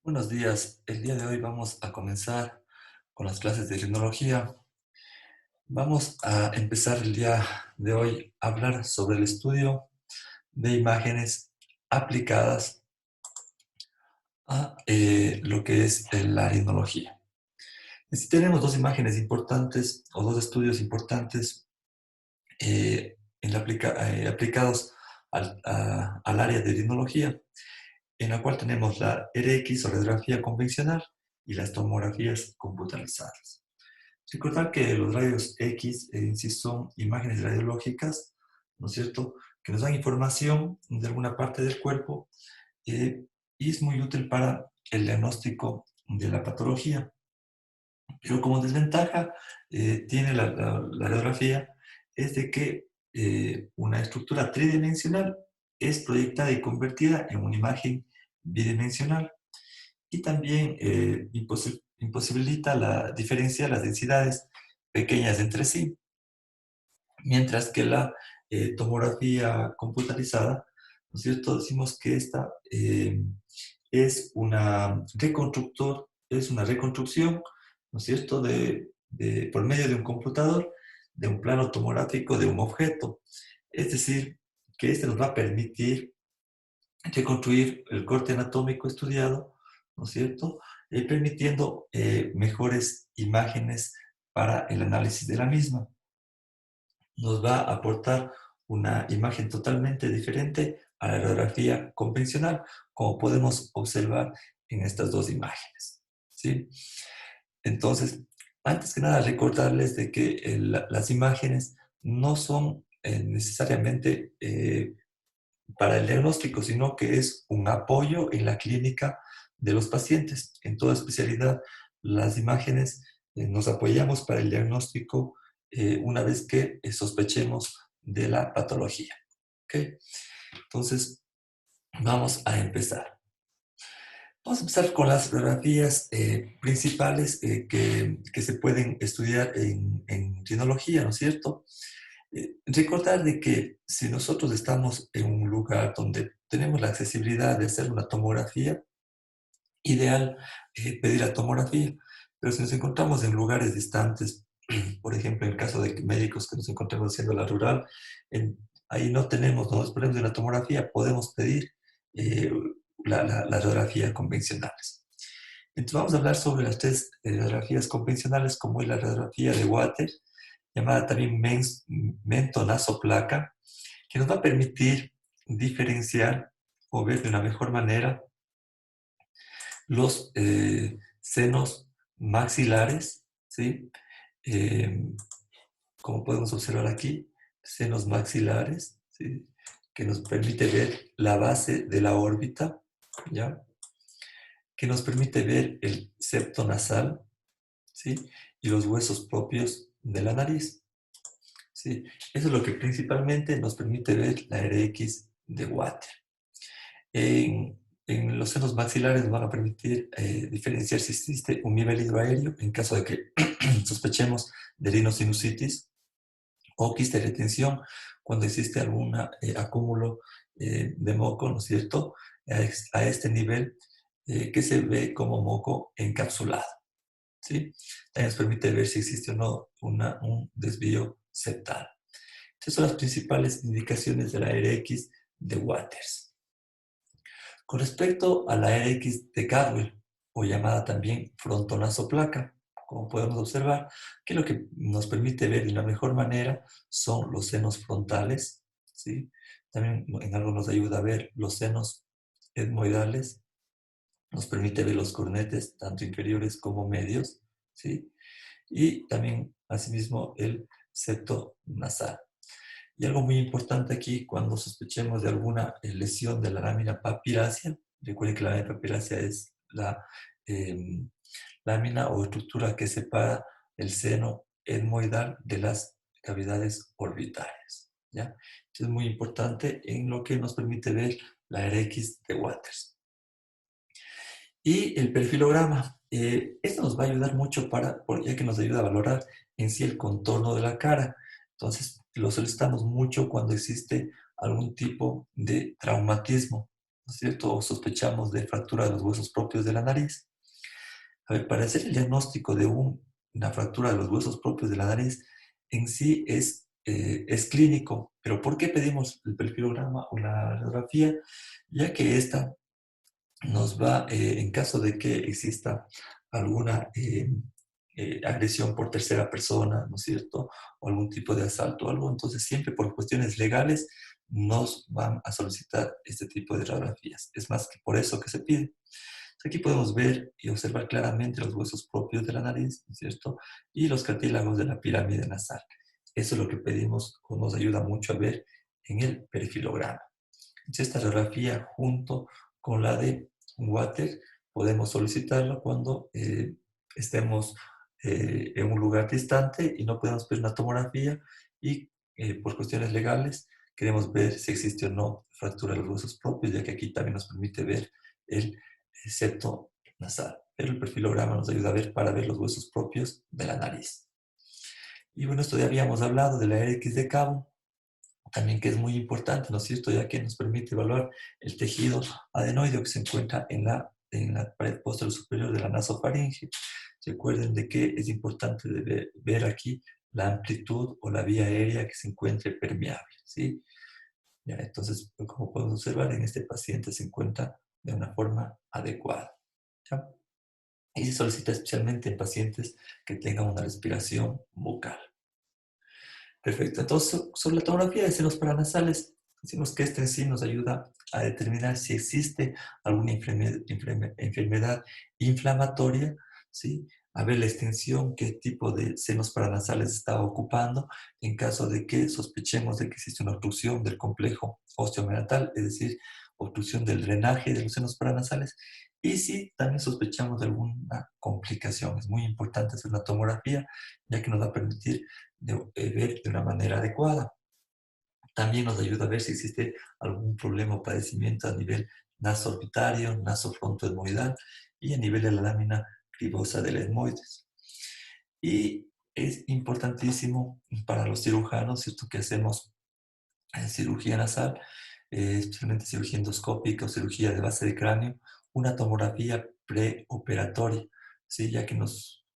Buenos días. El día de hoy vamos a comenzar con las clases de tecnología. Vamos a empezar el día de hoy a hablar sobre el estudio de imágenes aplicadas a lo que es la tecnología. Y si tenemos dos imágenes importantes o dos estudios importantes aplicados al área de tecnología, en la cual tenemos la RX o radiografía convencional y las tomografías computarizadas. Recordar que los rayos X en sí son imágenes radiológicas, ¿no es cierto?, que nos dan información de alguna parte del cuerpo eh, y es muy útil para el diagnóstico de la patología. Pero como desventaja tiene la radiografía es de que una estructura tridimensional es proyectada y convertida en una imagen bidimensional y también imposibilita diferenciar las densidades pequeñas entre sí, mientras que la tomografía computarizada, ¿no es cierto? Decimos que esta es una reconstrucción, ¿no es cierto?, por medio de un computador, de un plano tomográfico de un objeto. Es decir, que este nos va a permitir reconstruir el corte anatómico estudiado, ¿no es cierto?, permitiendo mejores imágenes para el análisis de la misma. Nos va a aportar una imagen totalmente diferente a la radiografía convencional, como podemos observar en estas dos imágenes, ¿sí? Entonces, antes que nada, recordarles de que las imágenes no son necesariamente para el diagnóstico, sino que es un apoyo en la clínica de los pacientes. En toda especialidad, las imágenes nos apoyamos para el diagnóstico una vez que sospechemos de la patología. ¿Okay? Entonces, vamos a empezar. Vamos a empezar con las radiografías principales que se pueden estudiar en tecnología, ¿no es cierto? Recordar de que si nosotros estamos en un lugar donde tenemos la accesibilidad de hacer una tomografía, ideal pedir la tomografía, pero si nos encontramos en lugares distantes, por ejemplo, en el caso de médicos que nos encontremos haciendo la rural, ahí no disponemos de una tomografía, podemos pedir eh, la radiografía convencionales. Entonces vamos a hablar sobre las tres radiografías convencionales, como es la radiografía de Water, llamada también mentonazoplaca, que nos va a permitir diferenciar o ver de una mejor manera los senos maxilares, ¿sí? Eh, Como podemos observar aquí, senos maxilares, ¿sí?, que nos permite ver la base de la órbita, ¿ya?, que nos permite ver el septo nasal, ¿sí?, y los huesos propios de la nariz, ¿sí? Eso es lo que principalmente nos permite ver la RX de Water. En, en los senos maxilares nos van a permitir diferenciar si existe un nivel hidroaéreo en caso de que sospechemos de rinosinusitis o quiste de retención cuando existe algún acúmulo de moco, ¿no es cierto?, a este nivel que se ve como moco encapsulado, ¿sí? También nos permite ver si existe o no un desvío septal. Estas son las principales indicaciones de la RX de Waters. Con respecto a la RX de Cadwell, o llamada también frontonasoplaca, como podemos observar, que lo que nos permite ver de una mejor manera son los senos frontales, ¿sí? También en algo nos ayuda a ver los senos etmoidales, nos permite ver los cornetes, tanto inferiores como medios, ¿sí? Y también, asimismo, el septo nasal. Y algo muy importante aquí, cuando sospechemos de alguna lesión de la lámina papilácea, recuerden que la lámina papilácea es la lámina o estructura que separa el seno etmoidal de las cavidades orbitales, ¿ya? Esto es muy importante en lo que nos permite ver la RX de Waters. Y el perfilograma. Esto nos va a ayudar mucho ya que nos ayuda a valorar en sí el contorno de la cara. Entonces, lo solicitamos mucho cuando existe algún tipo de traumatismo, ¿no es cierto? O sospechamos de fractura de los huesos propios de la nariz. A ver, para hacer el diagnóstico de una fractura de los huesos propios de la nariz, en sí es clínico. Pero ¿por qué pedimos el perfilograma o la radiografía? Ya que esta nos va, en caso de que exista alguna agresión por tercera persona, ¿no es cierto? O algún tipo de asalto o algo, entonces siempre por cuestiones legales nos van a solicitar este tipo de radiografías. Es más que por eso que se pide. Aquí podemos ver y observar claramente los huesos propios de la nariz, ¿no es cierto? Y los cartílagos de la pirámide nasal. Eso es lo que pedimos o nos ayuda mucho a ver en el perfilograma. Entonces, esta radiografía junto con la de Water podemos solicitarla cuando estemos en un lugar distante y no podemos ver una tomografía y por cuestiones legales queremos ver si existe o no fractura de los huesos propios, ya que aquí también nos permite ver el septo nasal. Pero el perfilograma nos ayuda a ver para ver los huesos propios de la nariz. Y bueno, esto ya habíamos hablado de la RX de cabo, también que es muy importante, ¿no es cierto? Ya que nos permite evaluar el tejido adenoideo que se encuentra en la pared posterior superior de la nasofaringe. Recuerden de que es importante ver aquí la amplitud o la vía aérea que se encuentre permeable, ¿sí? Ya, entonces, como podemos observar, en este paciente se encuentra de una forma adecuada, ¿ya? Y se solicita especialmente en pacientes que tengan una respiración bucal. Perfecto. Entonces, sobre la tomografía de senos paranasales, decimos que este en sí nos ayuda a determinar si existe alguna enfermedad inflamatoria, ¿sí? A ver la extensión, qué tipo de senos paranasales está ocupando, en caso de que sospechemos de que existe una obstrucción del complejo osteomeatal, es decir, obstrucción del drenaje de los senos paranasales, y si también sospechamos de alguna complicación. Es muy importante hacer una tomografía, ya que nos va a permitir ver de una manera adecuada. También nos ayuda a ver si existe algún problema o padecimiento a nivel naso-orbitario, naso-frontoetmoidal y a nivel de la lámina cribosa del etmoides. Y es importantísimo para los cirujanos, ¿cierto? Que hacemos cirugía nasal, especialmente cirugía endoscópica o cirugía de base de cráneo, una tomografía preoperatoria, ¿sí? Ya que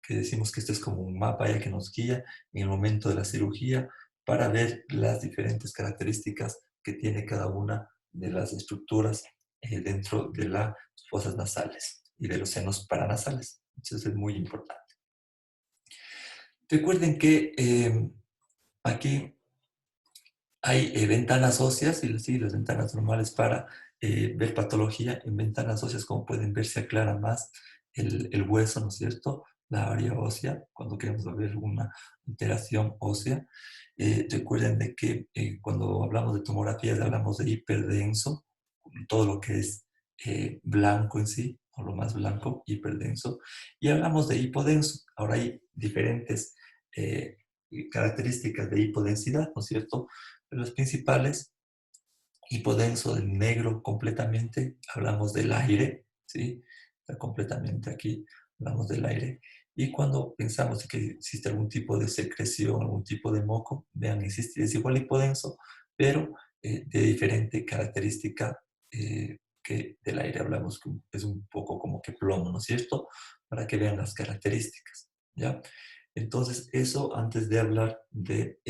decimos que esto es como un mapa ya que nos guía en el momento de la cirugía para ver las diferentes características que tiene cada una de las estructuras dentro de las fosas nasales y de los senos paranasales. Entonces es muy importante. Recuerden que aquí hay ventanas óseas y sí, las ventanas normales para ver patología. En ventanas óseas, como pueden ver, se aclara más el hueso, ¿no es cierto? La área ósea, cuando queremos ver una alteración ósea. Recuerden de que cuando hablamos de tomografías hablamos de hiperdenso, todo lo que es blanco en sí, o lo más blanco, hiperdenso. Y hablamos de hipodenso. Ahora hay diferentes características de hipodensidad, ¿no es cierto? Pero las principales, hipodenso, del negro completamente, hablamos del aire, ¿sí? Está completamente aquí, hablamos del aire. Y cuando pensamos que existe algún tipo de secreción, algún tipo de moco, vean, existe, es igual hipodenso, pero de diferente característica que del aire hablamos, que es un poco como que plomo, ¿no es cierto? Para que vean las características, ¿ya? Entonces, eso antes de hablar de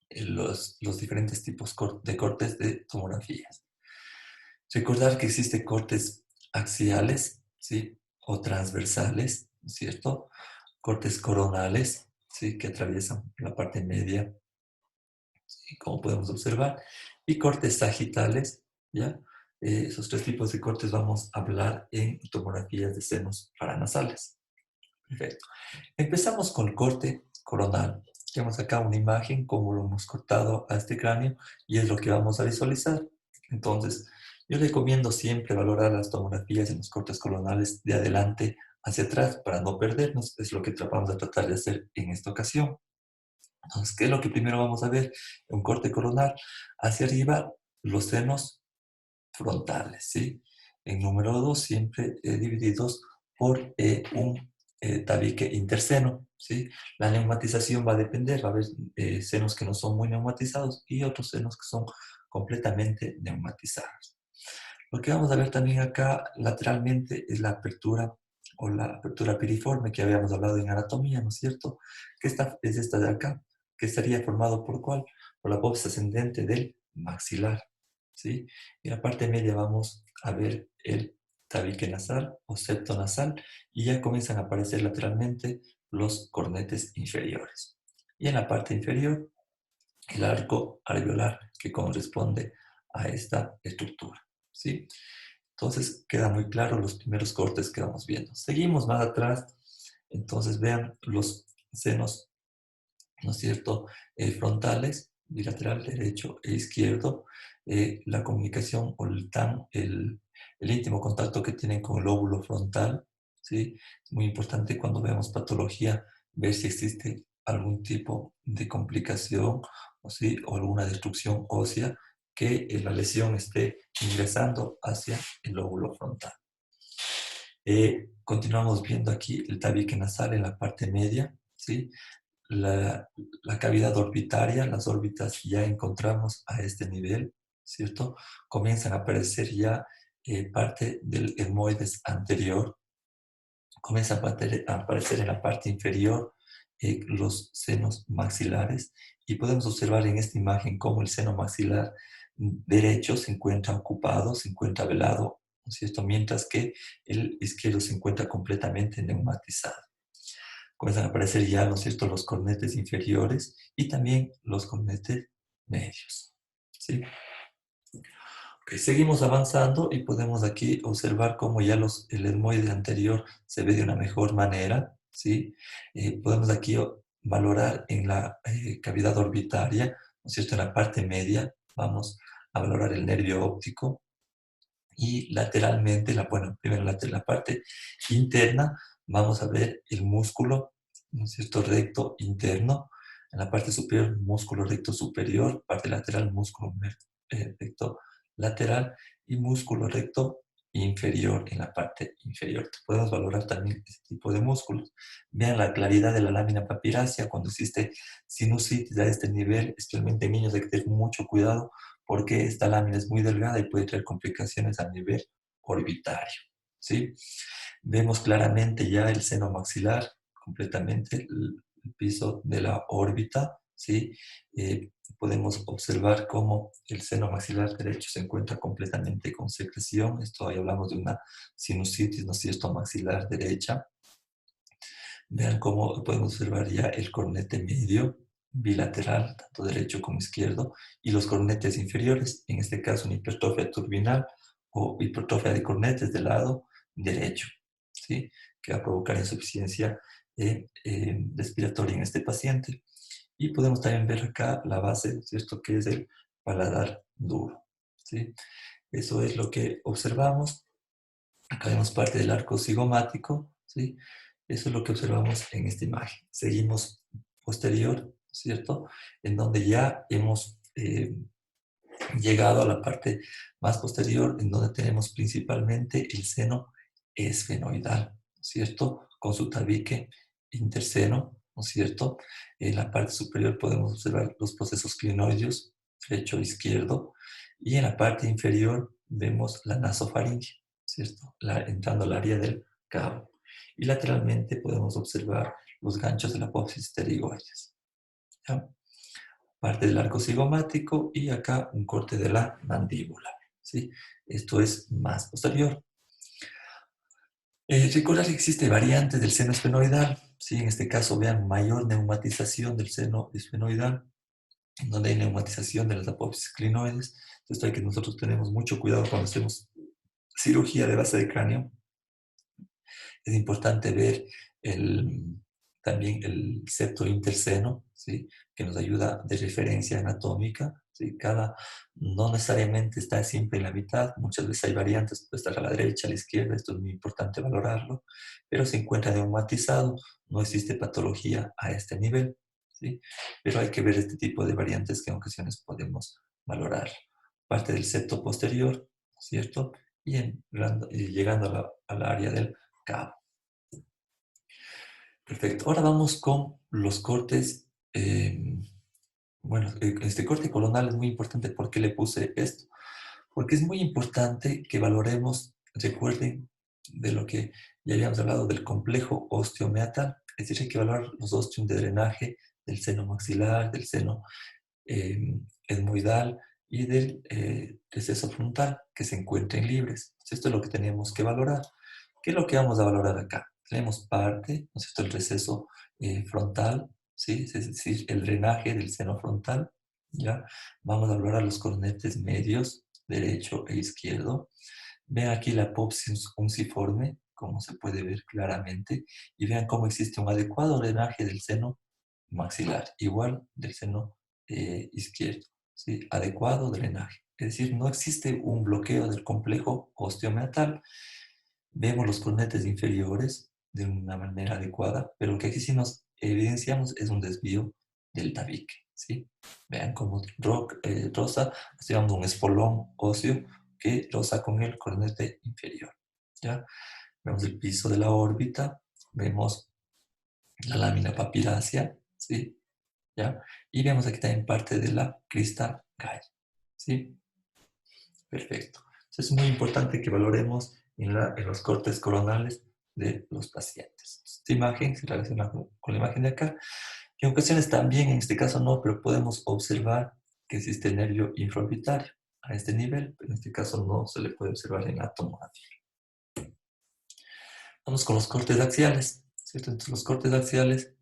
los diferentes tipos de cortes de tomografías. Recordar que existen cortes axiales, ¿sí? O transversales, ¿no es cierto? Cortes coronales, ¿sí? Que atraviesan la parte media, ¿sí? Como podemos observar. Y cortes sagitales, ¿ya? Esos tres tipos de cortes vamos a hablar en tomografías de senos paranasales. Perfecto. Empezamos con el corte coronal. Tenemos acá una imagen como lo hemos cortado a este cráneo y es lo que vamos a visualizar. Entonces, yo recomiendo siempre valorar las tomografías en los cortes coronales de adelante hacia atrás para no perdernos. Es lo que vamos a tratar de hacer en esta ocasión. Entonces, ¿qué es lo que primero vamos a ver? Un corte coronal hacia arriba, los senos frontales, ¿sí? En número 2 siempre divididos por un tabique interseno, ¿sí? La neumatización va a depender, va a haber senos que no son muy neumatizados y otros senos que son completamente neumatizados. Lo que vamos a ver también acá lateralmente es la apertura o la apertura piriforme que habíamos hablado en anatomía, ¿no es cierto? Que esta es esta de acá, que estaría formado por ¿cuál? Por la apófisis ascendente del maxilar, ¿sí? Y en la parte media vamos a ver el tabique nasal o septo nasal y ya comienzan a aparecer lateralmente los cornetes inferiores. Y en la parte inferior, el arco alveolar que corresponde a esta estructura, ¿sí? Entonces queda muy claro los primeros cortes que vamos viendo. Seguimos más atrás, entonces vean los senos, ¿no es cierto?, frontales, bilateral derecho e izquierdo, la comunicación o el íntimo contacto que tienen con el lóbulo frontal, ¿sí? Es muy importante cuando vemos patología ver si existe algún tipo de complicación o, ¿sí?, o alguna destrucción ósea que la lesión esté ingresando hacia el lóbulo frontal. Continuamos viendo aquí el tabique nasal en la parte media, ¿sí? La, la cavidad orbitaria, las órbitas ya encontramos a este nivel, ¿cierto? Comienzan a aparecer ya parte del etmoides anterior, comienza a aparecer en la parte inferior los senos maxilares y podemos observar en esta imagen cómo el seno maxilar derecho se encuentra ocupado, se encuentra velado, ¿no es cierto? Mientras que el izquierdo se encuentra completamente neumatizado. Comienzan a aparecer ya, ¿no es cierto?, los cornetes inferiores y también los cornetes medios, ¿sí? Okay, seguimos avanzando y podemos aquí observar cómo ya el etmoide anterior se ve de una mejor manera, ¿sí? Podemos aquí valorar en la cavidad orbitaria, ¿no es cierto?, en la parte media, vamos a valorar el nervio óptico y lateralmente, bueno, primero la parte interna, vamos a ver el músculo, ¿no es cierto?, recto interno, en la parte superior, músculo recto superior, parte lateral, músculo recto lateral y músculo recto inferior en la parte inferior. Podemos valorar también este tipo de músculos. Vean la claridad de la lámina papirácea cuando existe sinusitis a este nivel, especialmente en niños hay que tener mucho cuidado porque esta lámina es muy delgada y puede traer complicaciones a nivel orbitario, ¿sí? Vemos claramente ya el seno maxilar, completamente el piso de la órbita, ¿sí? Podemos observar cómo el seno maxilar derecho se encuentra completamente con secreción. Esto ahí hablamos de una sinusitis, ¿no es cierto?, maxilar derecha. Vean cómo podemos observar ya el cornete medio, bilateral, tanto derecho como izquierdo, y los cornetes inferiores, en este caso una hipertrofia turbinal o hipertrofia de cornetes del lado derecho, ¿sí?, que va a provocar insuficiencia respiratoria en este paciente. Y podemos también ver acá la base, ¿cierto?, que es el paladar duro, ¿sí? Eso es lo que observamos. Acá vemos parte del arco cigomático, ¿sí? Eso es lo que observamos en esta imagen. Seguimos posterior, ¿cierto? En donde ya hemos llegado a la parte más posterior, en donde tenemos principalmente el seno esfenoidal, ¿cierto? Con su tabique interseno, ¿no es cierto? En la parte superior podemos observar los procesos clinoideos, derecho e izquierdo, y en la parte inferior vemos la nasofaringe, ¿cierto? Entrando al área del cabo. Y lateralmente podemos observar los ganchos de la apófisis pterigoides. ¿Ya? Parte del arco cigomático y acá un corte de la mandíbula, ¿sí? Esto es más posterior. Recordar que existe variantes del seno esfenoidal, ¿sí? En este caso vean mayor neumatización del seno esfenoidal, en donde hay neumatización de las apófisis clinoides. Entonces hay que nosotros tenemos mucho cuidado cuando hacemos cirugía de base de cráneo. Es importante ver también el septo interseno, ¿sí?, que nos ayuda de referencia anatómica, ¿sí? No necesariamente está siempre en la mitad, muchas veces hay variantes, puede estar a la derecha, a la izquierda, esto es muy importante valorarlo, pero se encuentra neumatizado, no existe patología a este nivel, ¿sí? Pero hay que ver este tipo de variantes que en ocasiones podemos valorar. Parte del septo posterior, ¿cierto? Y llegando al área del cabo. Perfecto. Ahora vamos con los cortes. Bueno, este corte colonal es muy importante. ¿Por qué le puse esto? Porque es muy importante que valoremos, recuerden de lo que ya habíamos hablado del complejo osteomeatal, es decir, hay que valorar los ostium de drenaje del seno maxilar, del seno etmoidal y del receso frontal, que se encuentren libres. Esto es lo que tenemos que valorar. ¿Qué es lo que vamos a valorar acá? Tenemos parte, ¿no es cierto?, el receso frontal, ¿sí? Es decir, el drenaje del seno frontal, ¿ya? Vamos a valorar los cornetes medios, derecho e izquierdo. Vean aquí la apopsis unciforme, como se puede ver claramente, y vean cómo existe un adecuado drenaje del seno maxilar, igual del seno izquierdo, ¿sí? Adecuado drenaje. Es decir, no existe un bloqueo del complejo osteomeatal. Vemos los cornetes inferiores de una manera adecuada, pero lo que aquí sí nos evidenciamos es un desvío del tabique, ¿sí? Vean cómo rosa, estoy un espolón óseo que roza con el cornete inferior, ¿ya? Vemos el piso de la órbita, vemos la lámina papilácea, ¿sí? ¿Ya? Y vemos aquí también parte de la crista Gall, ¿sí? Perfecto. Entonces es muy importante que valoremos en los cortes coronales de los pacientes. Esta imagen se relaciona con la imagen de acá. Y en ocasiones también, en este caso no, pero podemos observar que existe nervio infraorbitario a este nivel, pero en este caso no se le puede observar en la tomografía. Vamos con los cortes axiales, ¿cierto? Entonces los cortes axiales,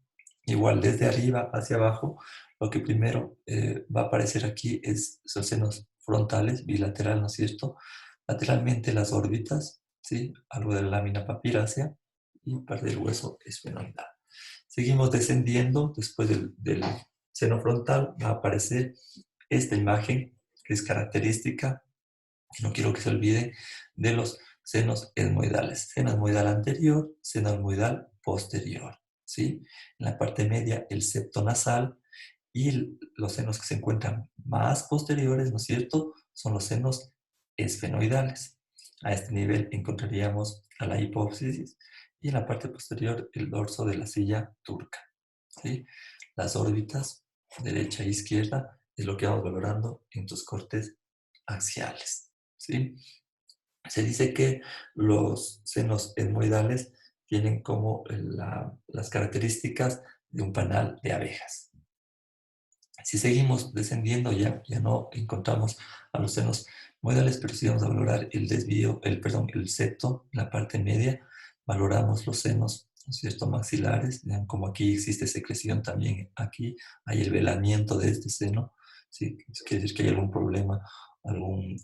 igual desde arriba hacia abajo, lo que primero va a aparecer aquí es los senos frontales, bilateral, ¿no es cierto? Lateralmente las órbitas, ¿sí? Algo de la lámina papilácea y parte del hueso esfenoidal. Seguimos descendiendo, después del seno frontal va a aparecer esta imagen que es característica, no quiero que se olvide, de los senos etmoidales. Seno etmoidal anterior, seno etmoidal posterior, ¿sí? En la parte media el septo nasal y los senos que se encuentran más posteriores, ¿no es cierto?, son los senos esfenoidales. A este nivel encontraríamos a la hipófisis y en la parte posterior el dorso de la silla turca, ¿sí? Las órbitas derecha e izquierda es lo que vamos valorando en tus cortes axiales, ¿sí? Se dice que los senos etmoidales tienen como las características de un panal de abejas. Si seguimos descendiendo ya no encontramos a los senos etmoidales, pero si vamos a valorar el desvío, el septo, la parte media, valoramos los senos, ¿no es cierto?, maxilares. Vean como aquí existe secreción también, aquí hay el velamiento de este seno, ¿sí? Eso quiere decir que hay algún problema, algún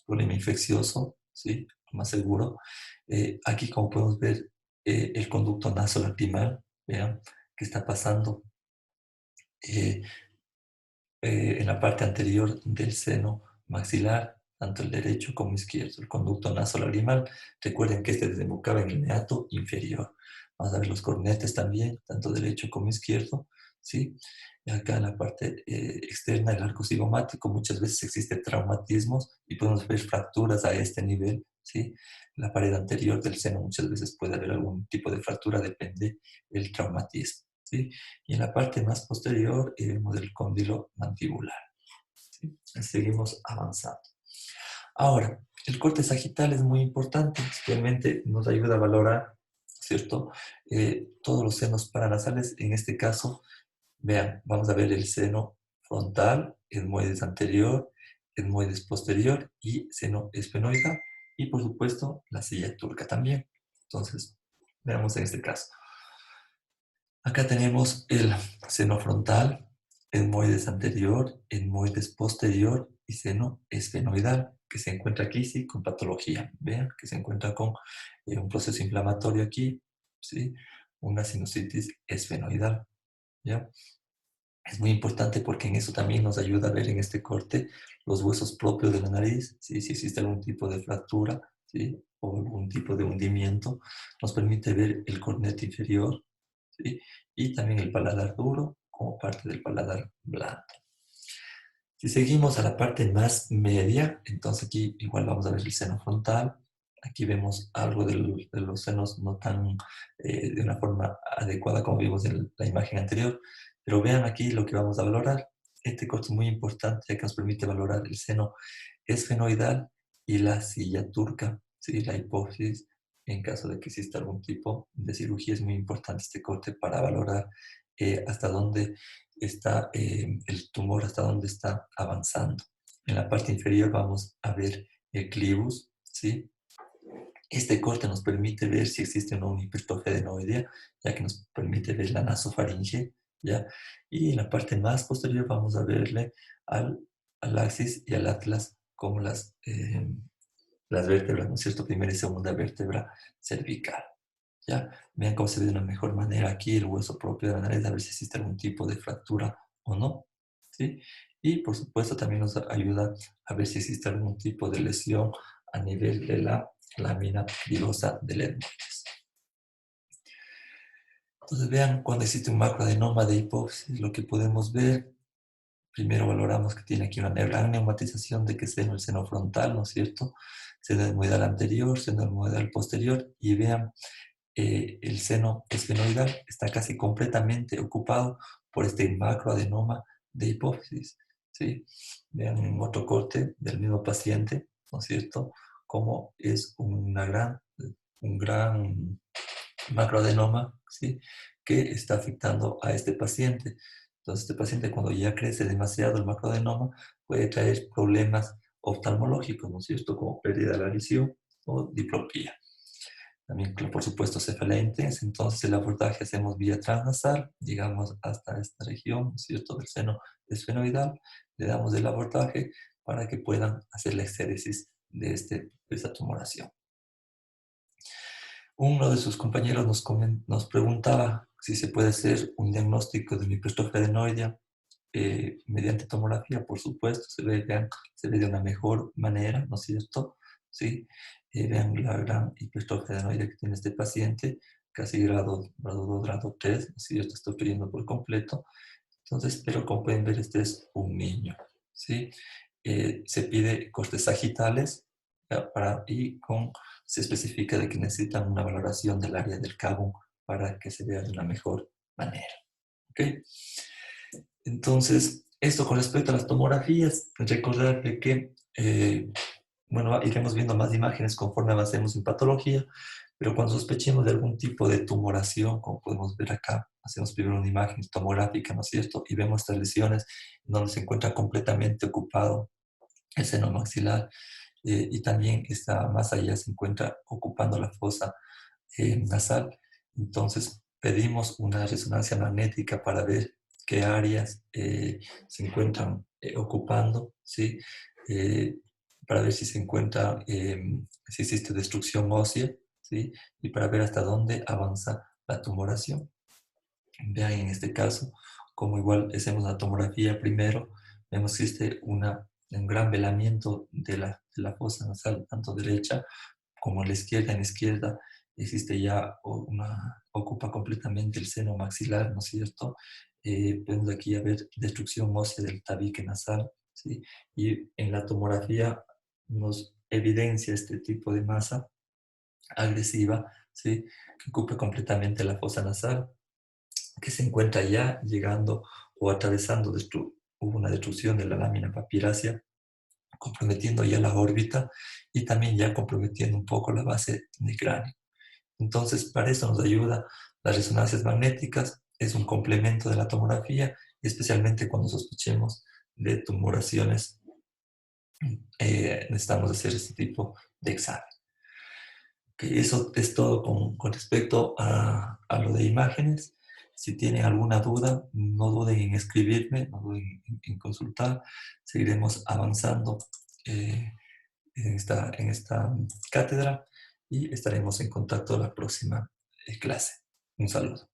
problema infeccioso, ¿sí?, más seguro. Aquí, como podemos ver, el conducto nasolacrimal, vean, que está pasando eh, en la parte anterior del seno maxilar, tanto el derecho como izquierdo, el conducto nasolagrimal. Recuerden que este desembocaba en el meato inferior. Vamos a ver los cornetes también, tanto derecho como izquierdo, ¿sí? Y acá en la parte externa del arco cigomático muchas veces existe traumatismos y podemos ver fracturas a este nivel, ¿sí? En la pared anterior del seno muchas veces puede haber algún tipo de fractura, depende del traumatismo, ¿sí? Y en la parte más posterior vemos el cóndilo mandibular, ¿sí? Seguimos avanzando. Ahora, el corte sagital es muy importante, especialmente nos ayuda a valorar, ¿cierto?, todos los senos paranasales. En este caso, vean, vamos a ver el seno frontal, etmoides anterior, etmoides posterior y seno esfenoidal. Y por supuesto, la silla turca también. Entonces, veamos en este caso. Acá tenemos el seno frontal, etmoides anterior, etmoides posterior y seno esfenoidal, que se encuentra aquí, sí, con patología. Vean que se encuentra con un proceso inflamatorio aquí, ¿sí? Una sinusitis esfenoidal, ¿ya? Es muy importante porque en eso también nos ayuda a ver en este corte los huesos propios de la nariz, ¿sí? Si existe algún tipo de fractura, ¿sí?, o algún tipo de hundimiento, nos permite ver el cornete inferior, ¿sí?, y también el paladar duro como parte del paladar blando. Si seguimos a la parte más media, entonces aquí igual vamos a ver el seno frontal. Aquí vemos algo de los senos no tan de una forma adecuada como vimos en la imagen anterior. Pero vean aquí lo que vamos a valorar. Este corte es muy importante ya que nos permite valorar el seno esfenoidal y la silla turca, ¿sí? La hipófisis, en caso de que exista algún tipo de cirugía, es muy importante este corte para valorar hasta dónde está el tumor, hasta dónde está avanzando. En la parte inferior vamos a ver el clivus, ¿sí? Este corte nos permite ver si existe o no una hipertrofia adenoidea, ya que nos permite ver la nasofaringe, ¿ya? Y en la parte más posterior vamos a verle al axis y al atlas como las vértebras, ¿no es cierto? Primera y segunda vértebra cervical, ¿ya? Vean cómo se ve de una mejor manera aquí el hueso propio de la nariz, a ver si existe algún tipo de fractura o no, ¿sí? Y por supuesto también nos ayuda a ver si existe algún tipo de lesión a nivel de la lámina pilosa del Edmonds. Entonces vean, cuando existe un macroadenoma de hipófisis, lo que podemos ver, primero valoramos que tiene aquí una gran neumatización de que seno el seno frontal, ¿no es cierto? Seno etmoidal anterior, seno etmoidal posterior, y vean, el seno esfenoidal está casi completamente ocupado por este macroadenoma de hipófisis, ¿sí? Vean en otro corte del mismo paciente, ¿no es cierto? Cómo es un gran macroadenoma, ¿sí? Que está afectando a este paciente. Entonces, este paciente cuando ya crece demasiado el macroadenoma puede traer problemas oftalmológicos, ¿no es cierto? Como pérdida de la visión o diplopía. También, por supuesto, cefalea intensa. Entonces, el abordaje hacemos vía transnasal, llegamos hasta esta región, ¿no es cierto?, del seno esfenoidal. Le damos el abordaje para que puedan hacer la exéresis de esta tumoración. Uno de sus compañeros nos preguntaba si se puede hacer un diagnóstico de una hipertrofia adenoidea mediante tomografía. Por supuesto, se ve de una mejor manera, ¿no es cierto? ¿Sí? Vean la gran hipertrofia adenoidea que tiene este paciente, casi grado 2, grado 3, ¿no es cierto? Estoy pidiendo por completo. Entonces, pero como pueden ver, este es un niño, ¿sí? Se pide cortes sagitales se especifica de que necesitan una valoración del área del cabo para que se vea de una mejor manera. ¿Ok? Entonces, esto con respecto a las tomografías, recordar de que, bueno, iremos viendo más imágenes conforme avancemos en patología, pero cuando sospechemos de algún tipo de tumoración, como podemos ver acá, hacemos primero una imagen tomográfica, ¿no es cierto? Y vemos estas lesiones donde se encuentra completamente ocupado el seno maxilar y también está más allá, se encuentra ocupando la fosa nasal. Entonces pedimos una resonancia magnética para ver qué áreas se encuentran ocupando, ¿sí? Eh, para ver si se encuentra, si existe destrucción ósea, ¿sí? Y para ver hasta dónde avanza la tumoración. Vean en este caso, como igual hacemos la tomografía primero, vemos que existe un gran velamiento de la fosa nasal, tanto derecha como a la izquierda. En la izquierda existe ya ocupa completamente el seno maxilar, ¿no es cierto? Podemos aquí ver destrucción ósea del tabique nasal, ¿sí? Y en la tomografía nos evidencia este tipo de masa agresiva, ¿sí? Que ocupa completamente la fosa nasal, que se encuentra ya llegando o atravesando, hubo una destrucción de la lámina papirácea, comprometiendo ya la órbita y también ya comprometiendo un poco la base del cráneo. Entonces, para eso nos ayuda las resonancias magnéticas, es un complemento de la tomografía, especialmente cuando sospechemos de tumoraciones, necesitamos hacer este tipo de examen. Okay, eso es todo con respecto a lo de imágenes. Si tienen alguna duda, no duden en escribirme, no duden en consultar. Seguiremos avanzando en esta cátedra y estaremos en contacto la próxima clase. Un saludo.